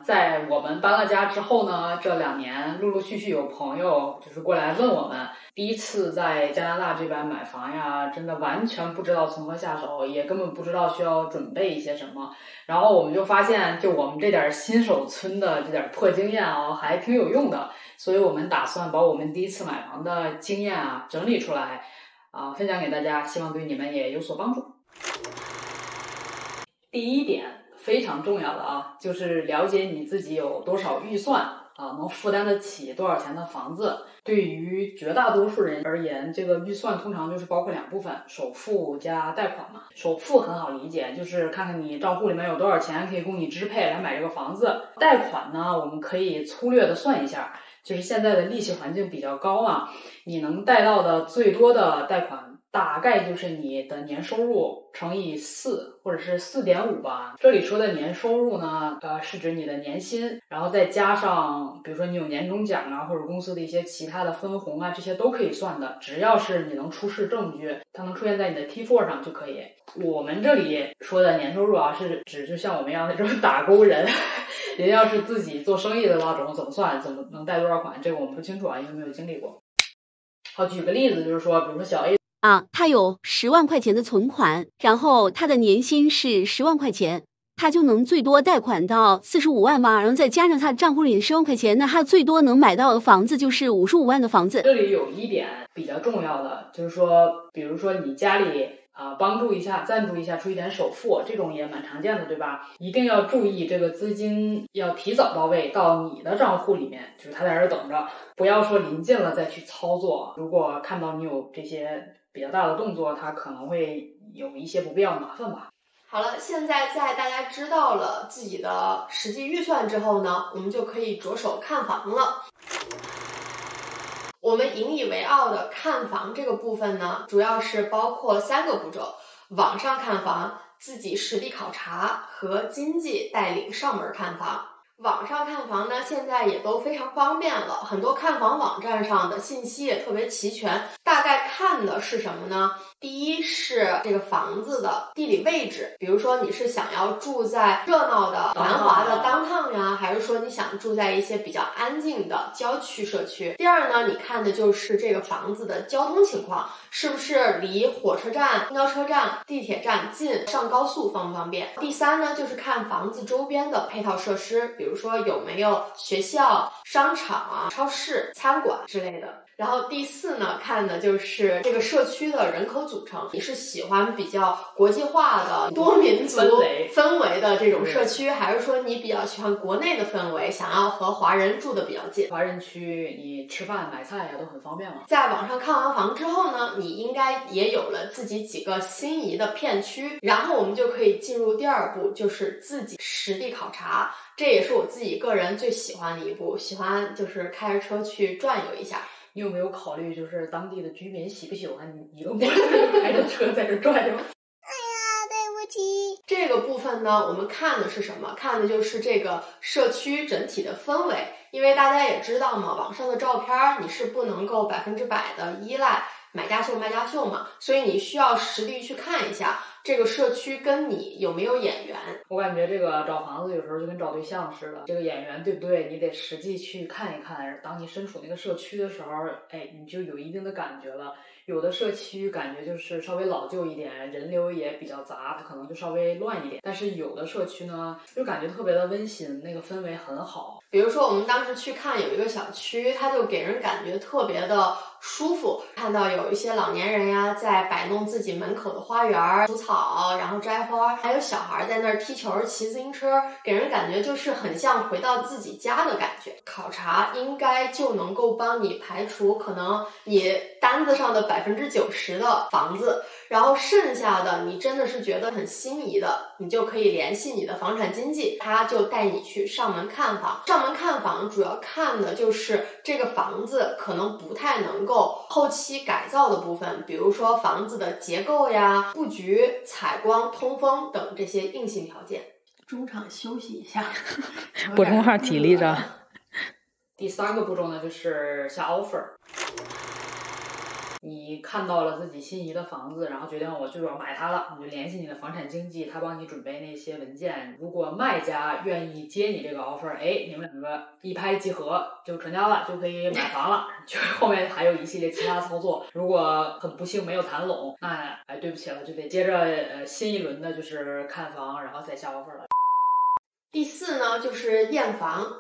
在我们搬了家之后呢，这2年陆陆续续有朋友就是过来问我们，第一次在加拿大这边买房呀，真的完全不知道从何下手，也根本不知道需要准备一些什么。然后我们就发现，就我们这点新手村的这点破经验啊，还挺有用的。所以我们打算把我们第一次买房的经验啊整理出来，分享给大家，希望对你们也有所帮助。第一点非常重要的啊，就是了解你自己有多少预算啊，能负担得起多少钱的房子。对于绝大多数人而言，这个预算通常就是包括2部分，首付加贷款嘛。首付很好理解，就是看看你账户里面有多少钱可以供你支配来买这个房子。贷款呢，我们可以粗略的算一下，就是现在的利息环境比较高啊，你能贷到的最多的贷款大概就是你的年收入乘以4或者是4.5吧。这里说的年收入呢，是指你的年薪，然后再加上比如说你有年终奖啊，或者公司的一些其他的分红啊，这些都可以算的。只要是你能出示证据，它能出现在你的 T4 上就可以。我们这里说的年收入啊，是指就像我们一样的这种打工人，人要是自己做生意的那种怎么算，怎么能贷多少款，这个我们不清楚啊，因为没有经历过。好，举个例子，就是说，比如说小 A。他有10万块钱的存款，然后他的年薪是10万块钱，他就能最多贷款到45万吧，然后再加上他账户里的10万块钱，那他最多能买到的房子就是55万的房子。这里有一点比较重要的，就是说，比如说你家里帮助一下、赞助一下，出一点首付，这种也蛮常见的，对吧？一定要注意这个资金要提早到位到你的账户里面，就是他在这儿等着，不要说临近了再去操作。如果看到你有这些比较大的动作，它可能会有一些不必要的麻烦吧。好了，现在在大家知道了自己的实际预算之后呢，我们就可以着手看房了。我们引以为傲的看房这个部分呢，主要是包括3个步骤：网上看房、自己实地考察和经纪带领上门看房。网上看房呢，现在也都非常方便了，很多看房网站上的信息也特别齐全。大概看的是什么呢？第一是这个房子的地理位置，比如说你是想要住在热闹的繁华的downtown呀，还是说你想住在一些比较安静的郊区社区。第二呢，你看的就是这个房子的交通情况，是不是离火车站、公交车站、地铁站近，上高速方不方便。第三呢，就是看房子周边的配套设施，比如说有没有学校、商场、超市、餐馆之类的。然后第4呢，看的就是这个社区的人口组成，你是喜欢比较国际化的多民族氛围的这种社区，还是说你比较喜欢国内的氛围，想要和华人住的比较近？华人区你吃饭买菜呀都很方便嘛。在网上看完房之后呢，你应该也有了自己几个心仪的片区，然后我们就可以进入第2步，就是自己实地考察。这也是我自己个人最喜欢的一步，喜欢就是开着车去转悠一下。你有没有考虑，就是当地的居民喜不喜欢你一个陌生人开着车在这转悠？哎呀，对不起。这个部分呢，我们看的是什么？看的就是这个社区整体的氛围。因为大家也知道嘛，网上的照片你是不能够100%的依赖买家秀卖家秀嘛，所以你需要实地去看一下这个社区跟你有没有眼缘。我感觉这个找房子有时候就跟找对象似的，这个眼缘对不对，你得实际去看一看。当你身处那个社区的时候，你就有一定的感觉了。有的社区感觉就是稍微老旧一点，人流也比较杂，它可能就稍微乱一点。但是有的社区呢，就感觉特别的温馨，那个氛围很好。比如说我们当时去看有一个小区，它就给人感觉特别的舒服，看到有一些老年人呀在摆弄自己门口的花园，除草，然后摘花，还有小孩在那儿踢球、骑自行车，给人感觉就是很像回到自己家的感觉。考察应该就能够帮你排除可能你单子上的90%的房子，然后剩下的你真的是觉得很心仪的，你就可以联系你的房产经纪，他就带你去上门看房。上门看房主要看的就是这个房子可能不太能够后期改造的部分，比如说房子的结构呀、布局、采光、通风等这些硬性条件。中场休息一下，补充下体力着。第3个步骤呢，就是下 offer。你看到了自己心仪的房子，然后决定我就要买它了，你就联系你的房产经纪，他帮你准备那些文件。如果卖家愿意接你这个 offer， 哎，你们两个一拍即合，就成交了，就可以买房了。就后面还有一系列其他操作。如果很不幸没有谈拢，那对不起了，就得接着新一轮的就是看房，然后再下 offer 了。第4呢，就是验房。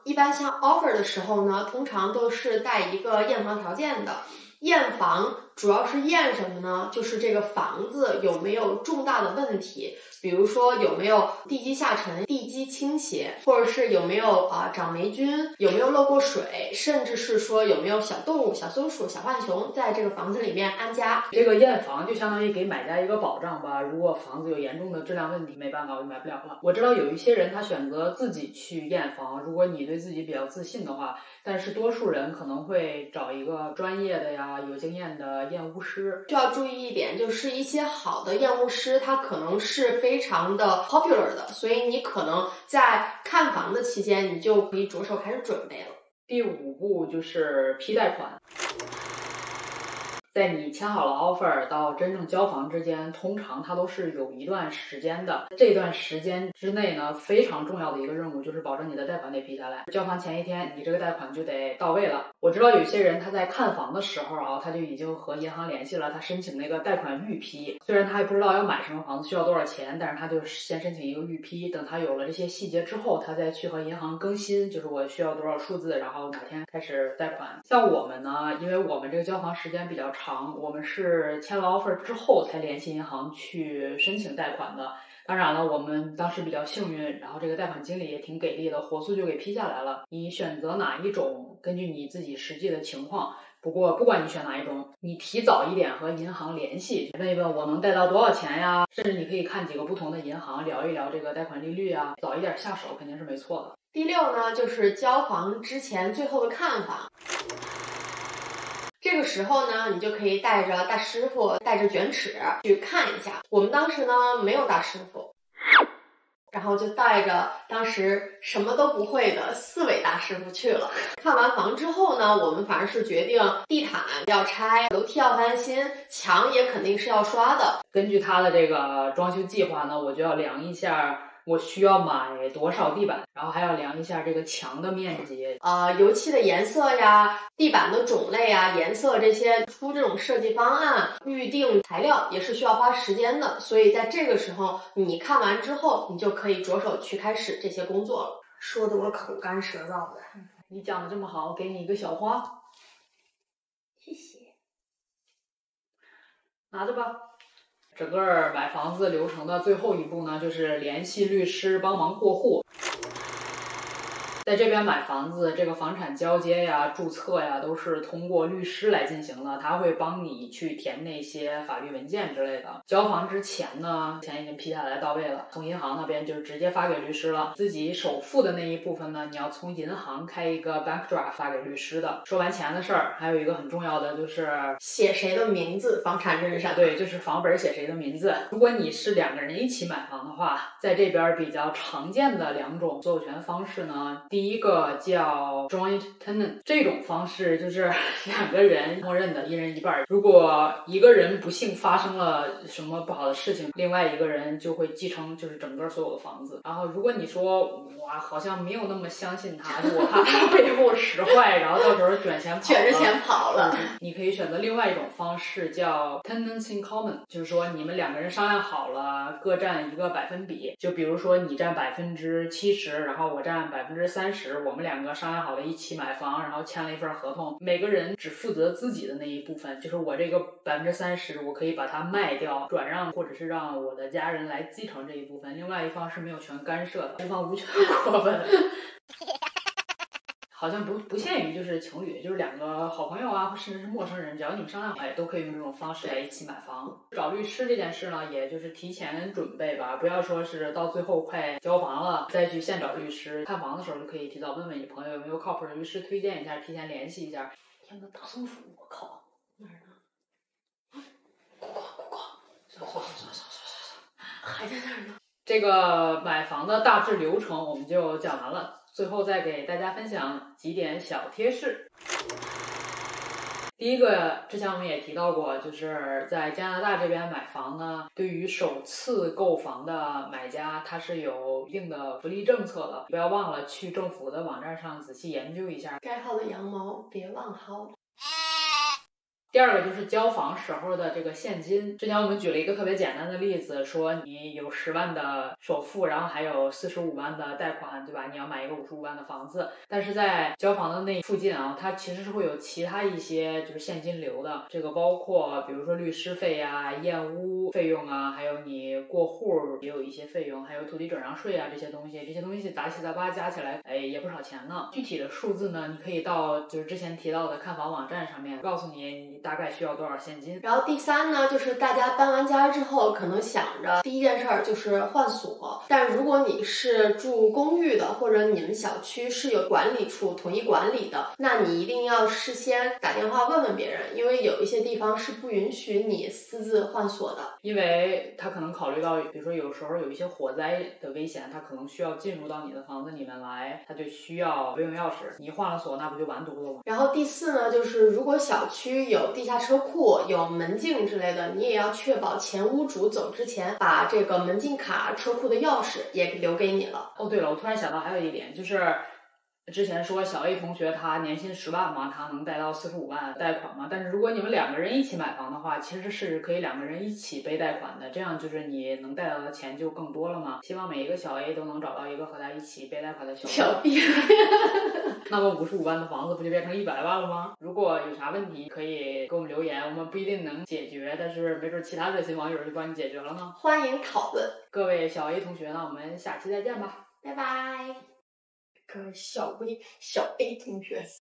一般像 offer 的时候呢，通常都是带一个验房条件的。验房主要是验什么呢？就是这个房子有没有重大的问题，比如说有没有地基下沉、地基倾斜，或者是有没有长霉菌，有没有漏过水，甚至是说有没有小动物、小松鼠、小浣熊在这个房子里面安家。这个验房就相当于给买家一个保障吧，如果房子有严重的质量问题，没办法，我就买不了了。我知道有一些人他选择自己去验房，如果你对自己比较自信的话，但是多数人可能会找一个专业的呀、有经验的验屋师。需要注意一点，就是一些好的验屋师，他可能是非常的 popular 的，所以你可能在看房的期间，你就可以着手开始准备了。第5步就是批贷款。在你签好了 offer 到真正交房之间，通常它都是有一段时间的。这段时间之内呢，非常重要的一个任务就是保证你的贷款得批下来。交房前一天，你这个贷款就得到位了。我知道有些人他在看房的时候他就已经和银行联系了，他申请那个贷款预批。虽然他还不知道要买什么房子需要多少钱，但是他就先申请一个预批。等他有了这些细节之后，他再去和银行更新，就是我需要多少数字，然后哪天开始贷款。像我们呢，因为我们这个交房时间比较长，我们是签了 offer 之后才联系银行去申请贷款的。当然了，我们当时比较幸运，然后这个贷款经理也挺给力的，火速就给批下来了。你选择哪一种，根据你自己实际的情况。不过不管你选哪一种，你提早一点和银行联系，问一问我能贷到多少钱呀，甚至你可以看几个不同的银行聊一聊这个贷款利率啊，早一点下手肯定是没错的。第6呢，就是交房之前最后的看房。这个时候呢，你就可以带着大师傅，带着卷尺去看一下。我们当时呢没有大师傅，然后就带着当时什么都不会的4位大师傅去了。看完房之后呢，我们反而是决定地毯要拆，楼梯要翻新，墙也肯定是要刷的。根据他的这个装修计划呢，我就要量一下我需要买多少地板，然后还要量一下这个墙的面积，油漆的颜色呀，地板的种类呀，颜色这些，出这种设计方案，预定材料也是需要花时间的。所以在这个时候，你看完之后，你就可以着手去开始这些工作了。说的我口干舌燥的。你讲的这么好，给你一个小花，谢谢，拿着吧。整个买房子流程的最后一步呢，就是联系律师帮忙过户。在这边买房子，这个房产交接呀、注册呀，都是通过律师来进行的，他会帮你去填那些法律文件之类的。交房之前呢，钱已经批下来到位了，从银行那边就直接发给律师了。自己首付的那一部分呢，你要从银行开一个 bank draft 发给律师的。说完钱的事儿，还有一个很重要的就是写谁的名字，房产证上。对，就是房本写谁的名字。如果你是2个人一起买房的话，在这边比较常见的2种所有权方式呢，第一个叫 joint tenant， 这种方式就是2个人默认的，一人一半。如果一个人不幸发生了什么不好的事情，另外一个人就会继承就是整个所有的房子。然后如果你说哇，好像没有那么相信他，我怕他背后使坏，然后到时候卷着钱跑了，你可以选择另外一种方式叫 tenants in common， 就是说你们2个人商量好了，各占一个百分比。就比如说你占70%，然后我占30%，我们2个商量好了一起买房，然后签了一份合同，每个人只负责自己的那一部分，就是我这个30%我可以把它卖掉，转让，或者是让我的家人来继承这一部分，另外一方是没有权干涉的，无方无权过问。好像不限于就是情侣，就是2个好朋友啊，甚至是陌生人，只要你们商量好，都可以用这种方式来一起买房。找律师这件事呢，也就是提前准备吧，不要说是到最后快交房了再去现找律师。看房的时候就可以提早问问你朋友有没有靠谱的律师推荐一下，提前联系一下。天哪，大松鼠，我靠，哪儿呢？呱呱呱！还在那儿呢。这个买房的大致流程我们就讲完了。最后再给大家分享几点小贴士。第一个，之前我们也提到过，就是在加拿大这边买房呢，对于首次购房的买家，它是有一定的福利政策的。不要忘了去政府的网站上仔细研究一下。该薅的羊毛别忘薅。第二个就是交房时候的这个现金。之前我们举了一个特别简单的例子，说你有10万的首付，然后还有45万的贷款，对吧？你要买一个55万的房子，但是在交房的那附近啊，它其实是会有其他一些就是现金流的，这个包括比如说律师费啊、验屋费用啊，还有你过户也有一些费用，还有土地转让税啊这些东西杂七杂八加起来，也不少钱呢。具体的数字呢，你可以到就是之前提到的看房网站上面告诉你大概需要多少现金。然后第三呢，就是大家搬完家之后，可能想着第一件事儿就是换锁。但如果你是住公寓的，或者你们小区是有管理处统一管理的，那你一定要事先打电话问问别人，因为有一些地方是不允许你私自换锁的。因为他可能考虑到，比如说有时候有一些火灾的危险，他可能需要进入到你的房子里面来，他就需要备用钥匙。你换了锁，那不就完犊子了吗？然后第四呢，就是如果小区有地下车库、有门禁之类的，你也要确保前屋主走之前把这个门禁卡、车库的钥匙也留给你了。哦，对了，我突然想到还有一点，就是之前说小 A 同学他年薪10万嘛，他能贷到45万贷款嘛。但是如果你们2个人一起买房的话，其实是可以2个人一起背贷款的，这样就是你能贷到的钱就更多了嘛。希望每一个小 A 都能找到一个和他一起背贷款的小 B 那么55万的房子不就变成100万了吗？如果有啥问题可以给我们留言，我们不一定能解决，但是没准其他热心网友就帮你解决了呢。欢迎讨论。各位小 A 同学呢，我们下期再见吧，拜拜。各位小 A 同学。